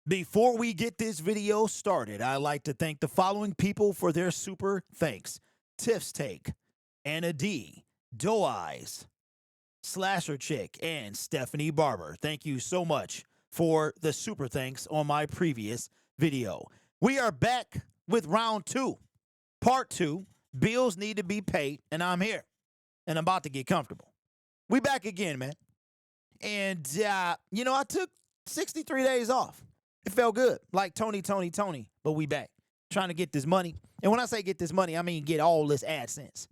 Before we get this video started, I'd like to thank the following people for their super thanks. Tiff's Take, Anna D, Doe Eyes, Slasher Chick, and Stephanie Barber. Thank you so much for the super thanks on my previous video. We are back with round two, part two. Bills need to be paid, and I'm here, and I'm about to get comfortable. We back again, man. And, I took 63 days off. It felt good. Like Tony, but we back. Trying to get this money. And when I say get this money, I mean get all this AdSense.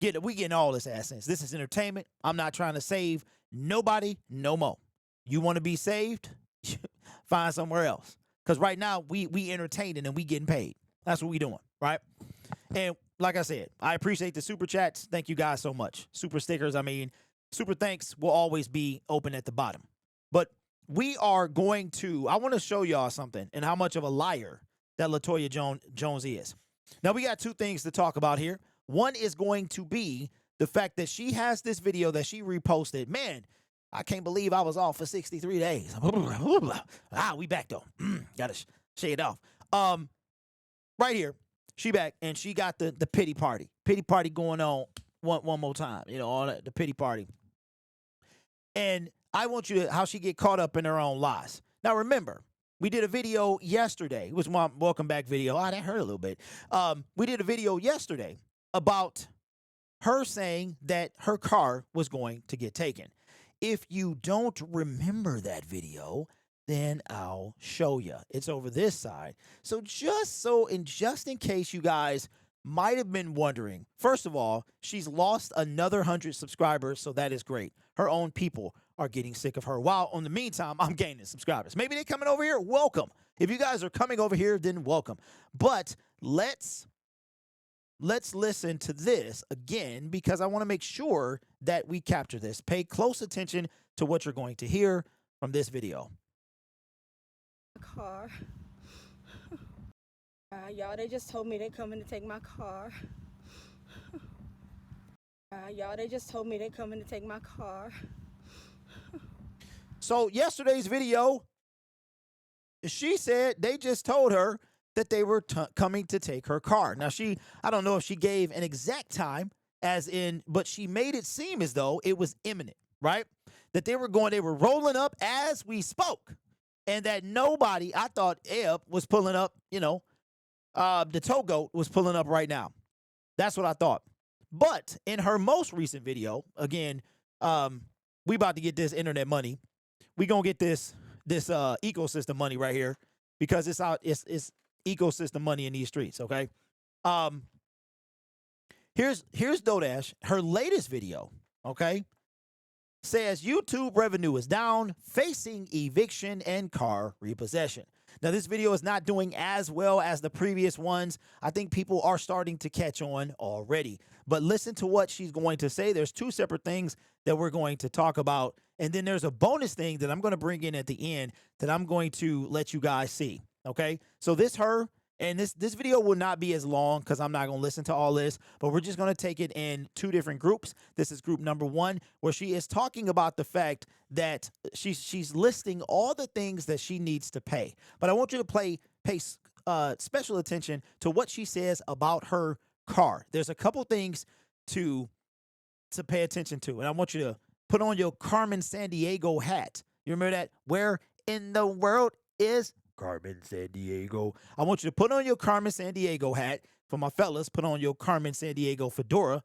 We getting all this AdSense. This is entertainment. I'm not trying to save nobody no more. You want to be saved? Find somewhere else. Because right now, we entertaining and we getting paid. That's what we doing, right? And like I said, I appreciate the super chats. Thank you guys so much. Super stickers, super thanks will always be open at the bottom. But we are going to, I want to show y'all something and how much of a liar that Latoya Jones is. Now, we got two things to talk about here. One is going to be the fact that she has this video that she reposted. Man, I can't believe I was off for 63 days. We back though. Got to shade off. Right here, she back and she got the pity party. Pity party going on one more time. All the pity party. And I want you to, how she get caught up in her own lies. Now, remember, we did a video yesterday. It was my welcome back video. That hurt a little bit. We did a video yesterday about her saying that her car was going to get taken. If you don't remember that video, then I'll show you. It's over this side. So just in case you guys might have been wondering, first of all, she's lost another 100 subscribers, so that is great. Her own people are getting sick of her. While in the meantime, I'm gaining subscribers. Maybe they're coming over here. Welcome. If you guys are coming over here, then welcome. But let's listen to this again because I want to make sure that we capture this. Pay close attention to what you're going to hear from this video. Car. Y'all, they just told me they coming to take my car. Y'all, they just told me they coming to take my car. So yesterday's video, she said they just told her that they were coming to take her car. Now I don't know if she gave an exact time but she made it seem as though it was imminent, right? That they were rolling up as we spoke. And that I thought Eb was pulling up, the tow goat was pulling up right now. That's what I thought. But in her most recent video, again, we about to get this internet money. We gonna get this ecosystem money right here because it's ecosystem money in these streets. Okay. Here's Dodash. Her latest video. Okay. Says YouTube revenue is down, facing eviction and car repossession. Now, this video is not doing as well as the previous ones. I think people are starting to catch on already. But listen to what she's going to say. There's two separate things that we're going to talk about. And then there's a bonus thing that I'm going to bring in at the end that I'm going to let you guys see. Okay? So this video will not be as long because I'm not going to listen to all this, but we're just going to take it in two different groups. This is group number one, where she is talking about the fact that she's listing all the things that she needs to pay. But I want you to pay special attention to what she says about her car. There's a couple things to pay attention to, and I want you to put on your Carmen Sandiego hat. You remember that? Where in the world is Carmen Sandiego? I want you to put on your Carmen Sandiego hat. For my fellas, put on your Carmen Sandiego fedora.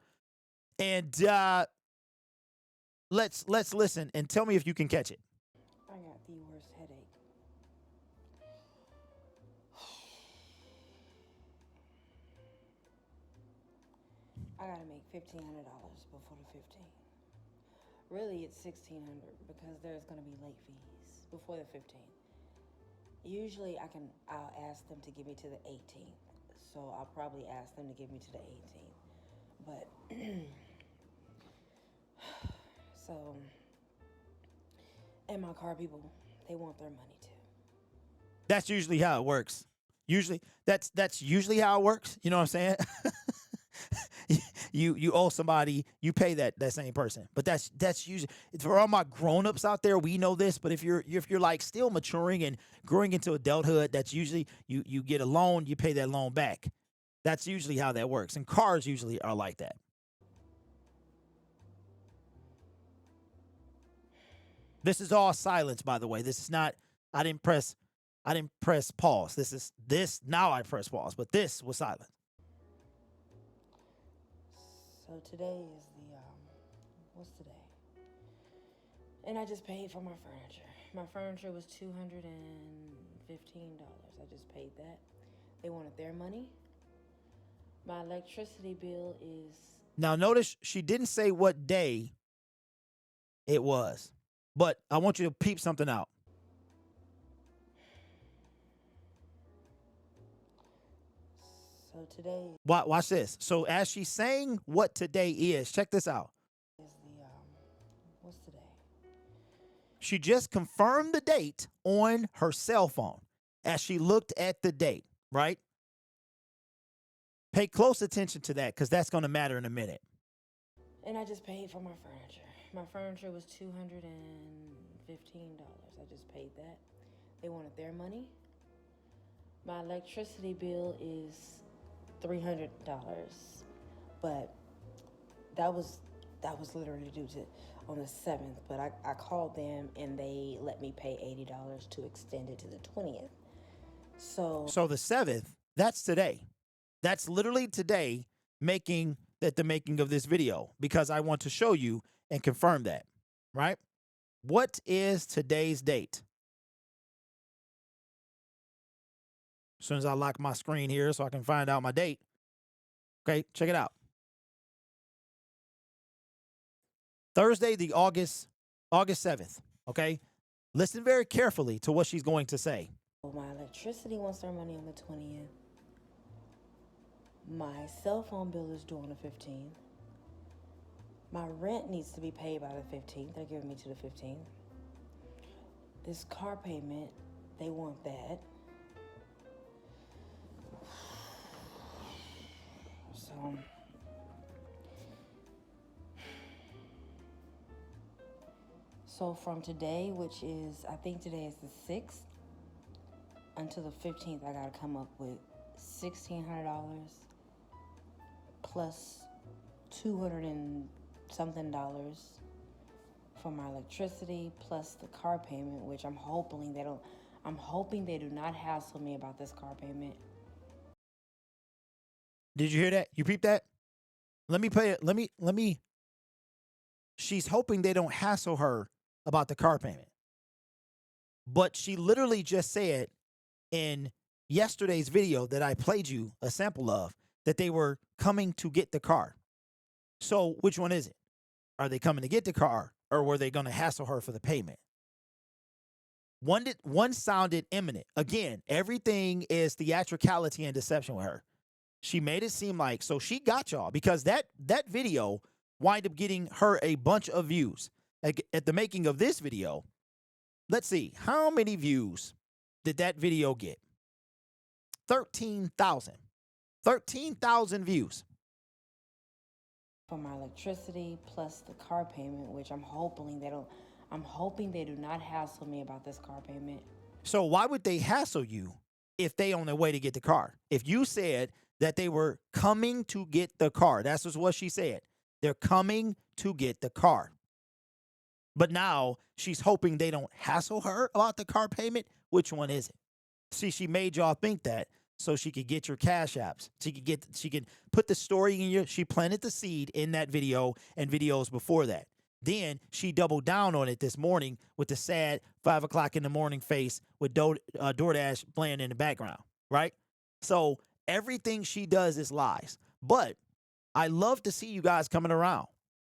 And let's listen and tell me if you can catch it. I got the worst headache. I gotta make $1,500 before the 15th. Really, it's $1,600 because there's gonna be late fees before the 15th. Usually I'll ask them to give me to the 18th. So I'll probably ask them to give me to the 18th. But, so, and my car people, they want their money too. That's usually how it works. That's usually how it works. You know what I'm saying? you owe somebody, you pay that same person. But that's usually, for all my grown-ups out there, we know this, but if you're like still maturing and growing into adulthood, that's usually you get a loan, you pay that loan back. That's usually how that works. And cars usually are like that. This is all silence, by the way. This is not, I didn't press pause. Now I press pause, but this was silent. So today is the, what's today? And I just paid for my furniture. My furniture was $215. I just paid that. They wanted their money. My electricity bill is... Now notice she didn't say what day it was, but I want you to peep something out. So today Watch this. So as she's saying what today is, check this out. is the, what's today? She just confirmed the date on her cell phone as she looked at the date, right? Pay close attention to that because that's going to matter in a minute. And I just paid for my furniture. My furniture was $215. I just paid that. They wanted their money. My electricity bill is $300, but that was literally due to on the 7th. But I called them and they let me pay $80 to extend it to the 20th. So the 7th, that's today. That's literally today the making of this video because I want to show you and confirm that, right? What is today's date? As soon as I lock my screen here so I can find out my date. Okay, check it out. Thursday, the August 7th, okay? Listen very carefully to what she's going to say. my electricity wants their money on the 20th. My cell phone bill is due on the 15th. My rent needs to be paid by the 15th. They're giving me to the 15th. This car payment, they want that. So from today, which is, I think today is the 6th, until the 15th, I gotta come up with $1,600 plus 200 and something dollars for my electricity, plus the car payment, which I'm hoping they do not hassle me about this car payment. Did you hear that? You peeped that? Let me play it. Let me. She's hoping they don't hassle her about the car payment. But she literally just said in yesterday's video that I played you a sample of that they were coming to get the car. So which one is it? Are they coming to get the car or were they going to hassle her for the payment? One sounded imminent. Again, everything is theatricality and deception with her. She made it seem like, so she got y'all because that video wind up getting her a bunch of views. At the making of this video, let's see, how many views did that video get? 13,000. 13,000 views. For my electricity plus the car payment, which I'm hoping they do not hassle me about this car payment. So why would they hassle you if they on their way to get the car? If you said that they were coming to get the car, that's just what she said. They're coming to get the car. But now she's hoping they don't hassle her about the car payment. Which one is it? See, she made y'all think that so she could get your cash apps. She could put the story in your, she planted the seed in that video and videos before that. Then she doubled down on it this morning with the sad 5 o'clock in the morning face with DoorDash playing in the background, right? So everything she does is lies. But I love to see you guys coming around.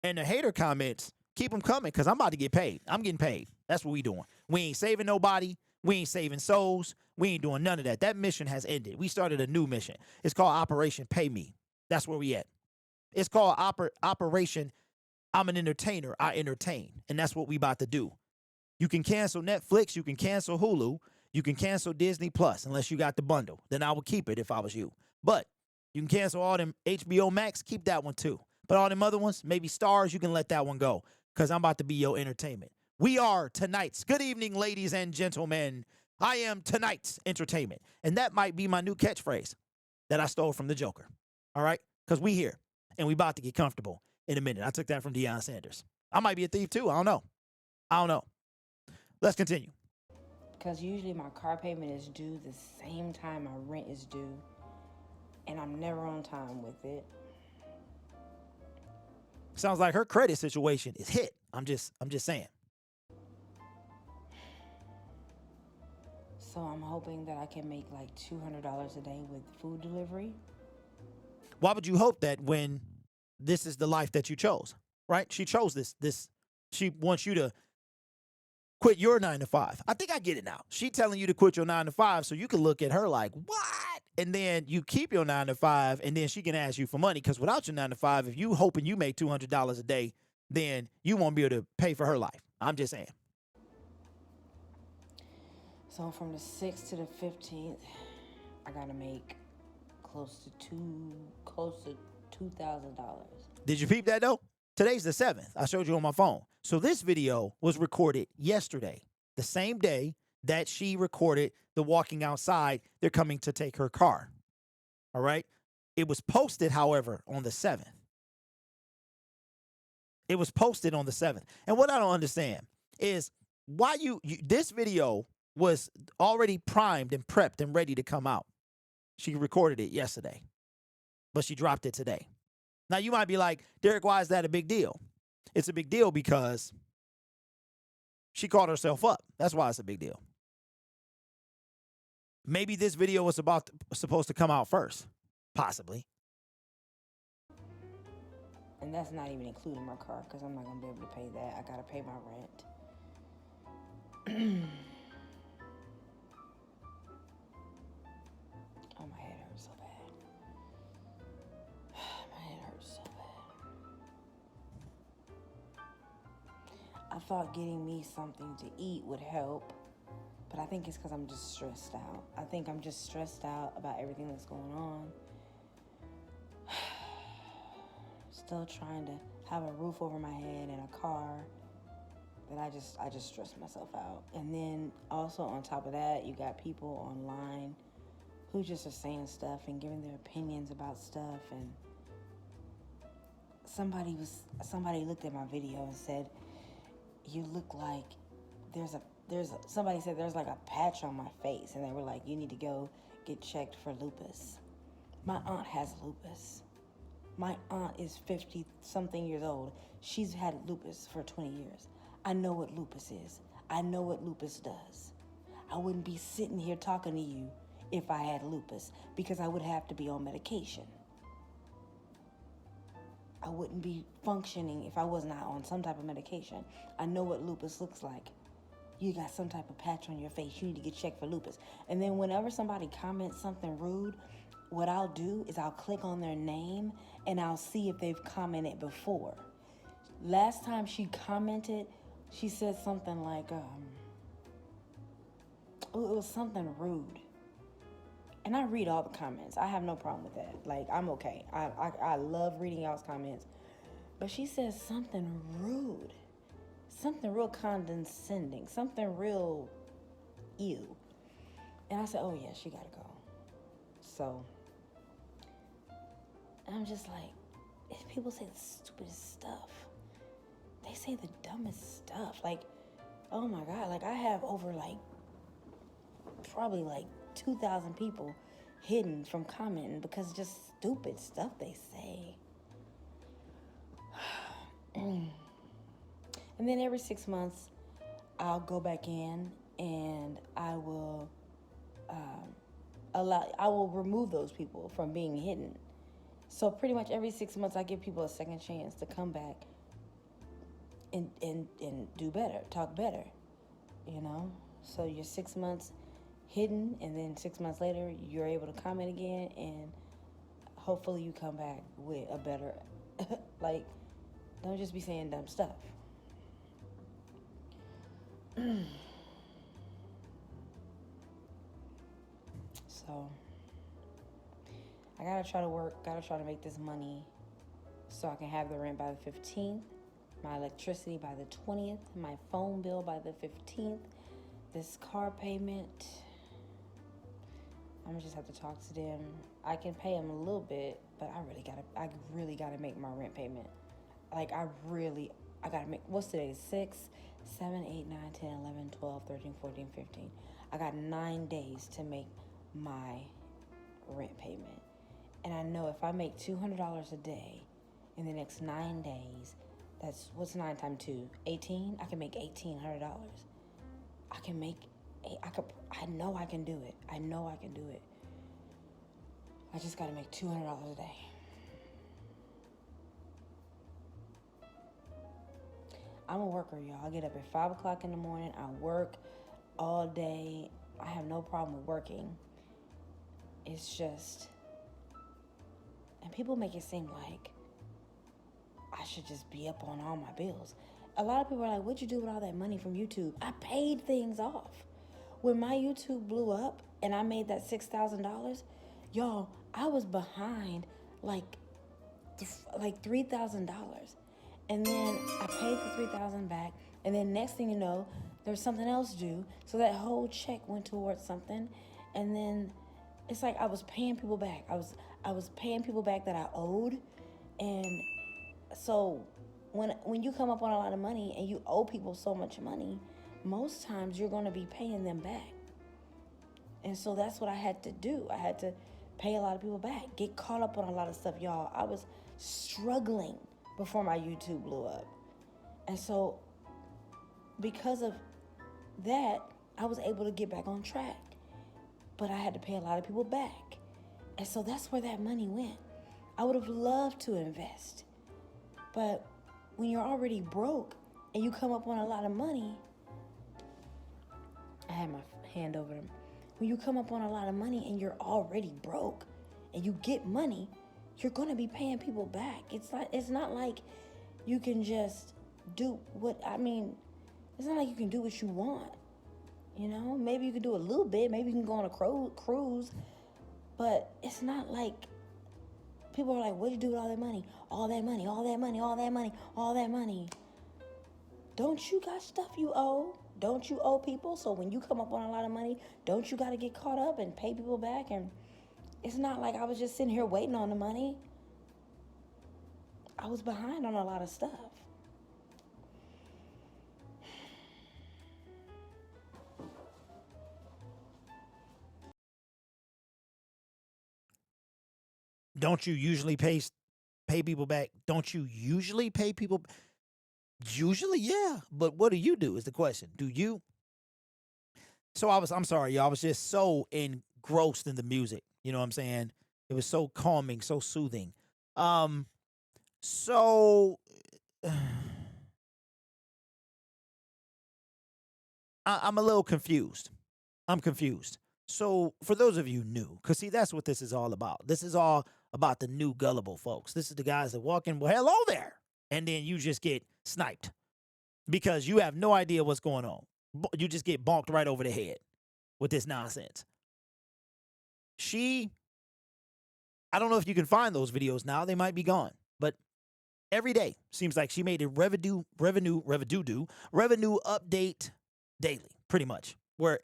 And the hater comments, keep them coming because I'm about to get paid. I'm getting paid. That's what we doing. We ain't saving nobody. We ain't saving souls. We ain't doing none of that. That mission has ended. We started a new mission. It's called Operation Pay Me. That's where we at. It's called Operation I'm an Entertainer. I entertain. And that's what we about to do. You can cancel Netflix. You can cancel Hulu. You can cancel Disney Plus unless you got the bundle. Then I would keep it if I was you. But you can cancel all them HBO Max. Keep that one too. But all them other ones, maybe stars, you can let that one go because I'm about to be your entertainment. We are tonight's. Good evening, ladies and gentlemen. I am tonight's entertainment. And that might be my new catchphrase that I stole from the Joker. All right? Because we here and we about to get comfortable in a minute. I took that from Deion Sanders. I might be a thief too. I don't know. Let's continue. Because usually my car payment is due the same time my rent is due, and I'm never on time with it. Sounds like her credit situation is hit. I'm just saying. So I'm hoping that I can make like $200 a day with food delivery. Why would you hope that when this is the life that you chose, right? She chose this. She wants you to quit your 9 to 5. I think I get it now. She telling you to quit your 9 to 5 so you can look at her like, what? And then you keep your 9 to 5 and then she can ask you for money because without your 9 to 5, if you hoping you make $200 a day, then you won't be able to pay for her life. I'm just saying. So from the 6th to the 15th, I gotta make close to $2,000. Did you peep that though? Today's the 7th. I showed you on my phone. So this video was recorded yesterday, the same day that she recorded the walking outside. They're coming to take her car. All right. It was posted, however, on the 7th. It was posted on the 7th. And what I don't understand is why this video was already primed and prepped and ready to come out. She recorded it yesterday, but she dropped it today. Now, you might be like, Derek, why is that a big deal? It's a big deal because she called herself up. That's why it's a big deal. Maybe this video was supposed to come out first, possibly. And that's not even including my car because I'm not going to be able to pay that. I got to pay my rent. Oh, my head hurts so bad. My head hurts so bad. I thought getting me something to eat would help, but I think it's because I'm just stressed out. I think I'm just stressed out about everything that's going on. Still trying to have a roof over my head and a car. That I just stress myself out. And then also on top of that, you got people online who just are saying stuff and giving their opinions about stuff. And somebody looked at my video and said, you look like somebody said there's like a patch on my face, and they were like, you need to go get checked for lupus. My aunt has lupus. My aunt is 50 something years old. She's had lupus for 20 years. I know what lupus is. I know what lupus does. I wouldn't be sitting here talking to you if I had lupus because I would have to be on medication. I wouldn't be functioning if I was not on some type of medication. I know what lupus looks like. You got some type of patch on your face. You need to get checked for lupus. And then whenever somebody comments something rude, what I'll do is I'll click on their name and I'll see if they've commented before. Last time she commented, she said something like, it was something rude. And I read all the comments. I have no problem with that. Like, I'm okay. I love reading y'all's comments. But she says something rude. Something real condescending. Something real ew. And I said, oh yeah, she gotta go. So, I'm just like, if people say the stupidest stuff, they say the dumbest stuff. Like, oh my God, like I have over probably 2,000 people hidden from commenting because just stupid stuff they say. And then every 6 months, I'll go back in and I will remove those people from being hidden. So pretty much every 6 months, I give people a second chance to come back and do better, talk better, you know? So you're 6 months hidden, and then 6 months later, you're able to comment again, and hopefully you come back with a better, don't just be saying dumb stuff. So, I gotta try to work, gotta try to make this money, so I can have the rent by the 15th, my electricity by the 20th, my phone bill by the 15th, this car payment. I'm gonna just have to talk to them. I can pay them a little bit, but I really gotta make my rent payment. Like I gotta make, what's today? 6, 7, 8, 9, 10, 11, 12, 13, 14, 15. I got 9 days to make my rent payment. And I know if I make $200 a day in the next 9 days, that's, what's 9 times 2? 18? I can make $1,800. I can make, I know I can do it. I know I can do it. I just gotta make $200 a day. I'm a worker, y'all. I get up at 5 o'clock in the morning. I work all day. I have no problem with working. It's just, and people make it seem like I should just be up on all my bills. A lot of people are like, what'd you do with all that money from YouTube? I paid things off. When my YouTube blew up and I made that $6,000, y'all, I was behind like $3,000. And then I paid the $3,000 back. And then next thing you know, there's something else due. So that whole check went towards something. And then it's like I was paying people back. I was paying people back that I owed. And so when you come up on a lot of money and you owe people so much money, most times you're going to be paying them back. And so that's what I had to do. I had to pay a lot of people back, get caught up on a lot of stuff, y'all. I was struggling before my YouTube blew up. And so because of that, I was able to get back on track. But I had to pay a lot of people back. And so that's where that money went. I would have loved to invest. But when you're already broke and you come up on a lot of money, I had my hand over them. When you come up on a lot of money and you're already broke and you get money, you're going to be paying people back. It's not like you can just do it's not like you can do what you want. You know, maybe you can do a little bit, maybe you can go on a cruise, but it's not like people are like, what'd you do with all that money? All that money, all that money, all that money, all that money. Don't you got stuff you owe? Don't you owe people? So when you come up on a lot of money, don't you got to get caught up and pay people back? And it's not like I was just sitting here waiting on the money. I was behind on a lot of stuff. Don't you usually pay people back? Don't you usually pay people? Usually, yeah. But what do you do is the question. Do you? So I'm sorry, y'all. I was just so engrossed in the music. You know what I'm saying? It was so calming, so soothing. So I'm a little confused. I'm confused. So for those of you new, because see, that's what this is all about. This is all about the new gullible folks. This is the guys that walk in, well, hello there. And then you just get sniped because you have no idea what's going on. You just get bonked right over the head with this nonsense. I don't know if you can find those videos now. They might be gone. But every day seems like she made a revenue update daily, pretty much. Where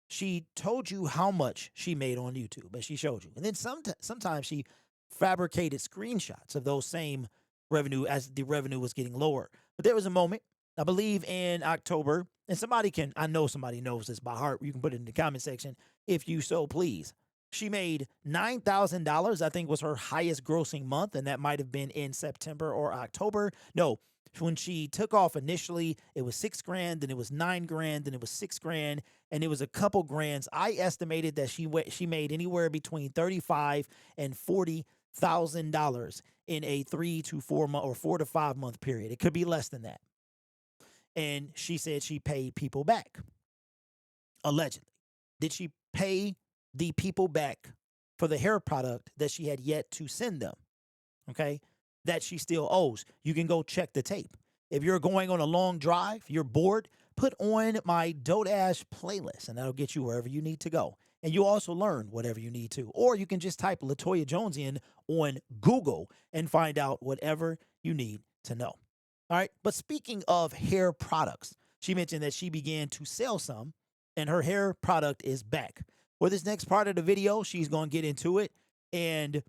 she told you how much she made on YouTube, and she showed you. And then sometimes she fabricated screenshots of those same revenue as the revenue was getting lower. But there was a moment, I believe in October, and I know somebody knows this by heart. You can put it in the comment section if you so please. She made $9,000, I think was her highest grossing month, and that might have been in September or October. No, when she took off initially, it was $6,000, then it was $9,000, then it was $6,000, and it was a couple grands. I estimated that she made anywhere between $35,000 and $40,000 in a 3 to 4 month or 4 to 5 month period. It could be less than that. And she said she paid people back, allegedly. Did she pay the people back for the hair product that she had yet to send them? Okay, that she still owes. You can go check the tape. If you're going on a long drive, you're bored, put on my Dodash playlist, and that'll get you wherever you need to go. And you also learn whatever you need to. Or you can just type Latoya Jones in on Google and find out whatever you need to know. All right. But speaking of hair products, she mentioned that she began to sell some and her hair product is back. For this next part of the video, she's going to get into it. And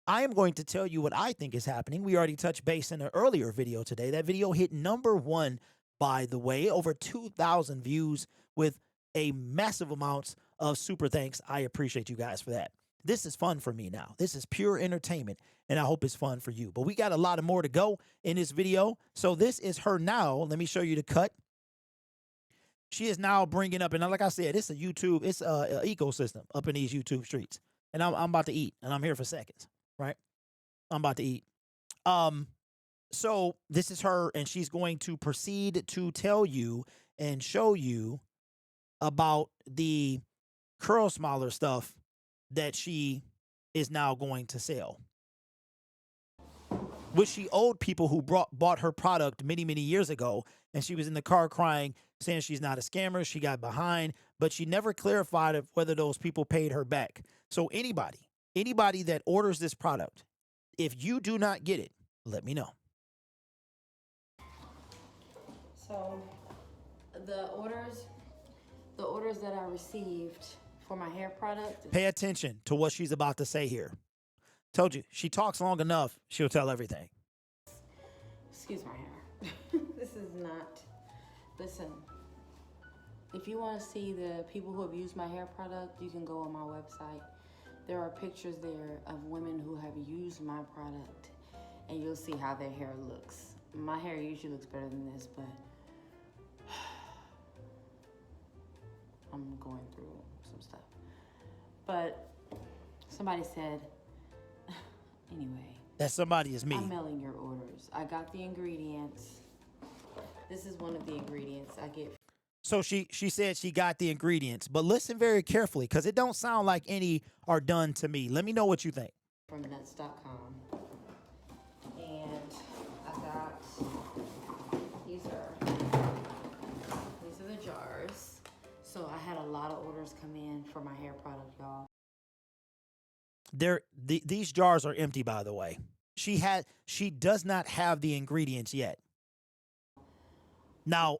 I am going to tell you what I think is happening. We already touched base in an earlier video today. That video hit #1, by the way, over 2,000 views with a massive amounts of super thanks. I appreciate you guys for that. This is fun for me now. This is pure entertainment, and I hope it's fun for you. But we got a lot of more to go in this video. So this is her now. Let me show you the cut. She is now bringing up, and like I said, it's a YouTube, it's a ecosystem up in these YouTube streets. And I'm about to eat, and I'm here for seconds, right? I'm about to eat. So this is her, and she's going to proceed to tell you and show you about the curl smiler stuff that she is now going to sell, which she owed people who bought her product many, many years ago. And she was in the car crying, saying she's not a scammer. She got behind, but she never clarified of whether those people paid her back. So anybody that orders this product, if you do not get it, let me know. So the orders that I received for my hair product. Pay attention to what she's about to say here. Told you, she talks long enough, she'll tell everything. Excuse my hair. This is not. Listen, if you want to see the people who have used my hair product, you can go on my website. There are pictures there of women who have used my product, and you'll see how their hair looks. My hair usually looks better than this, but I'm going through some stuff. But somebody said, anyway. That somebody is me. I'm mailing your orders. I got the ingredients. This is one of the ingredients I get. So she said she got the ingredients, but listen very carefully because it don't sound like any are done to me. Let me know what you think. From nuts.com. And I got, these are the jars. So I had a lot of orders come in for my hair product, y'all. These jars are empty, by the way. She does not have the ingredients yet. Now,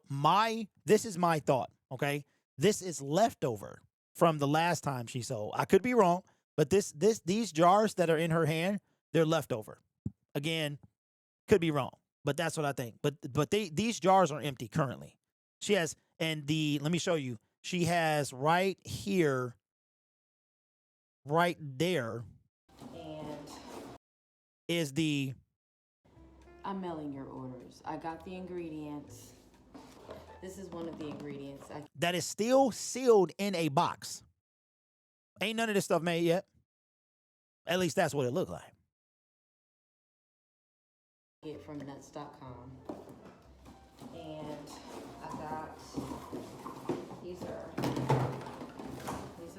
this is my thought, okay? This is leftover from the last time she sold. I could be wrong, but these jars that are in her hand, they're leftover. Again, could be wrong, but that's what I think. But these jars are empty currently. She has, and let me show you. She has right here, right there, and is I'm mailing your orders. I got the ingredients. This is one of the ingredients. That is still sealed in a box. Ain't none of this stuff made yet. At least that's what it looked like. Get from nuts.com. And I got, these are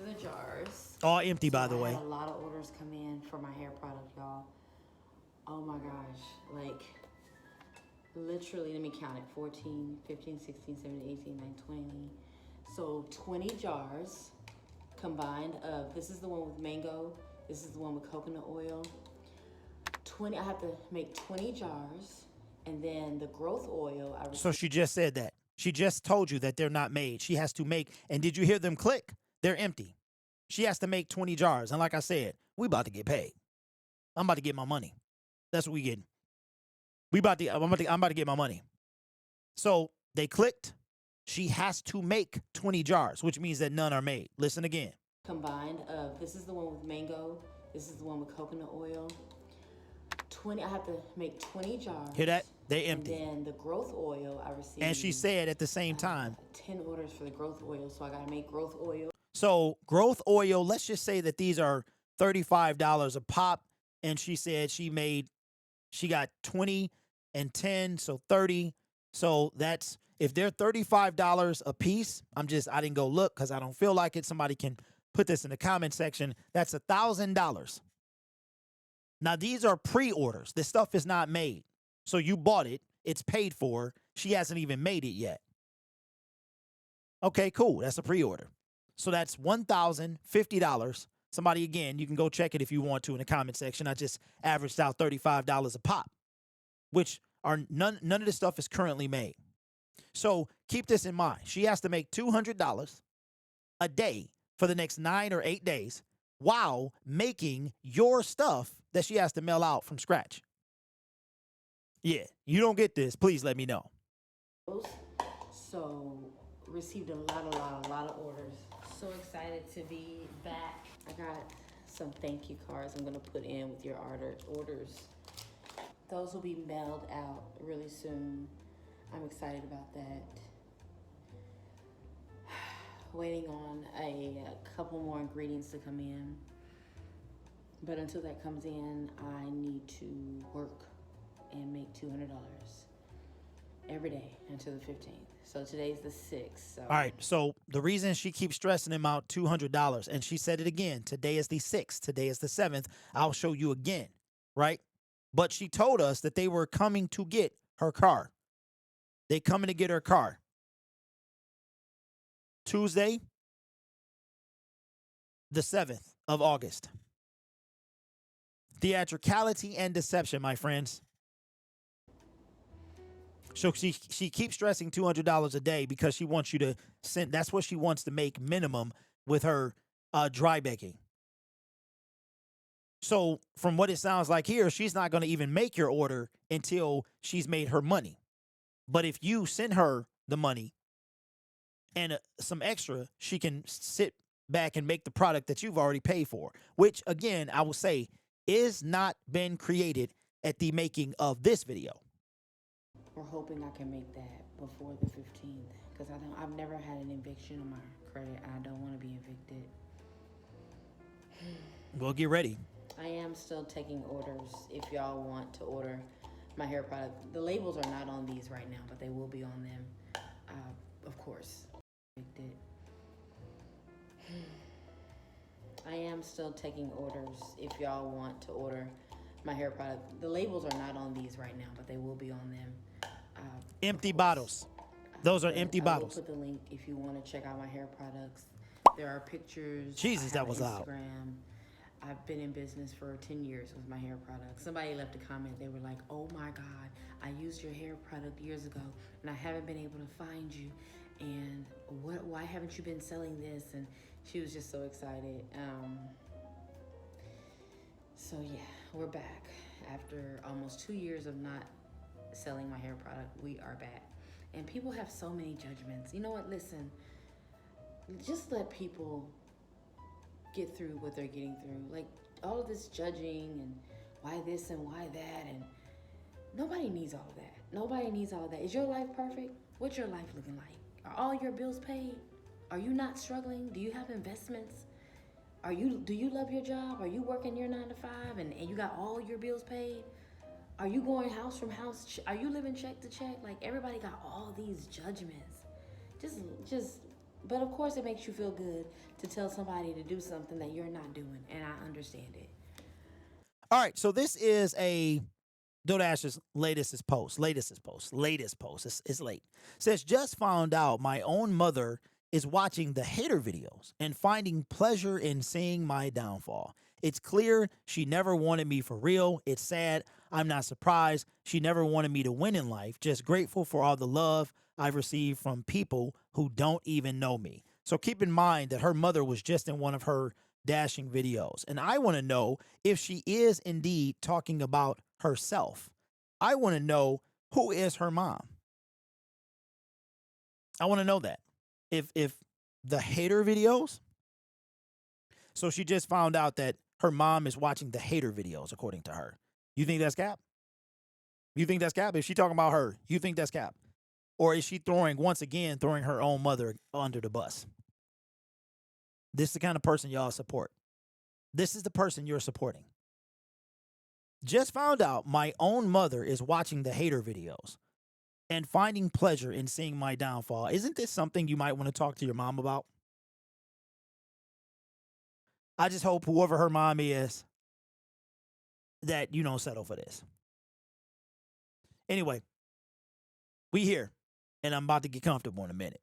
the jars. All empty, by the I way. had a lot of orders come in for my hair product, y'all. Oh my gosh. Like, literally, let me count it. 14, 15, 16, 17, 18, 19, 20. So 20 jars combined of, this is the one with mango. This is the one with coconut oil. I have to make 20 jars. And then the growth oil. So she just said that. She just told you that they're not made. She has to make, and did you hear them click? They're empty. She has to make 20 jars. And like I said, we about to get paid. I'm about to get my money. That's what we getting. I'm about to get my money. So they clicked. She has to make 20 jars, which means that none are made. Listen again. Combined of, this is the one with mango. This is the one with coconut oil. I have to make 20 jars. Hear that? They empty. And then the growth oil I received. And she said at the same time, 10 orders for the growth oil, so I got to make growth oil. So growth oil, let's just say that these are $35 a pop. And she said she got 20 and 10, so 30. So that's, if they're $35 a piece, I didn't go look because I don't feel like it. Somebody can put this in the comment section. That's $1,000. Now, these are pre-orders. This stuff is not made. So you bought it. It's paid for. She hasn't even made it yet. Okay, cool. That's a pre-order. So that's $1,050. Somebody, again, you can go check it if you want to in the comment section. I just averaged out $35 a pop, which are none of this stuff is currently made. So keep this in mind. She has to make $200 a day for the next 9 or 8 days while making your stuff that she has to mail out from scratch. Yeah, you don't get this, please let me know. So received a lot of orders. So excited to be back. I got some thank you cards I'm gonna put in with your orders. Those will be mailed out really soon. I'm excited about that. Waiting on a couple more ingredients to come in. But until that comes in, I need to work and make $200 every day until the 15th. So today's the 6th. So. All right. So the reason she keeps stressing him out $200, and she said it again. Today is the 6th. Today is the 7th. I'll show you again. Right. But she told us that they were coming to get her car. They coming to get her car. Tuesday, the 7th of August. Theatricality and deception, my friends. So she keeps stressing $200 a day because she wants you to send. That's what she wants to make minimum with her dry baking. So from what it sounds like here, she's not going to even make your order until she's made her money. But if you send her the money and some extra, she can sit back and make the product that you've already paid for, which, again, I will say is not been created at the making of this video. We're hoping I can make that before the 15th because I've never had an eviction on my credit. I don't want to be evicted. We'll get ready. I am still taking orders if y'all want to order my hair product. The labels are not on these right now, but they will be on them, of course. Evicted. I am still taking orders if y'all want to order my hair product. The labels are not on these right now, but they will be on them. Empty bottles. Those are empty bottles. I will put the link if you want to check out my hair products. There are pictures. Jesus, that was loud. Instagram. I've been in business for 10 years with my hair products. Somebody left a comment. They were like, oh my God, I used your hair product years ago and I haven't been able to find you. And why haven't you been selling this? And she was just so excited. So yeah, we're back. After almost 2 years of not selling my hair product, we are back. And people have so many judgments. You know what? Listen, just let people get through what they're getting through. Like all of this judging and why this and why that, and nobody needs all of that. Nobody needs all of that. Is your life perfect? What's your life looking like? Are all your bills paid? Are you not struggling? Do you have investments? Do you love your job? Are you working your 9 to 5 and you got all your bills paid? Are you going house from house? Are you living check to check? Like everybody got all these judgments. But of course it makes you feel good to tell somebody to do something that you're not doing, and I understand it. All right, so this is a DoorDash's latest post. It's late. Says, just found out my own mother is watching the hater videos and finding pleasure in seeing my downfall. It's clear she never wanted me for real. It's sad. I'm not surprised. She never wanted me to win in life. Just grateful for all the love I've received from people who don't even know me. So keep in mind that her mother was just in one of her dashing videos. And I want to know if she is indeed talking about herself. I want to know who is her mom. I want to know that. If the hater videos, so she just found out that her mom is watching the hater videos, according to her. You think that's cap? You think that's cap? If she talking about her, you think that's cap? Or is she once again throwing her own mother under the bus? This is the kind of person y'all support. This is the person you're supporting. Just found out my own mother is watching the hater videos and finding pleasure in seeing my downfall. Isn't this something you might want to talk to your mom about? I just hope whoever her mom is, that you don't settle for this. Anyway, we here, and I'm about to get comfortable in a minute.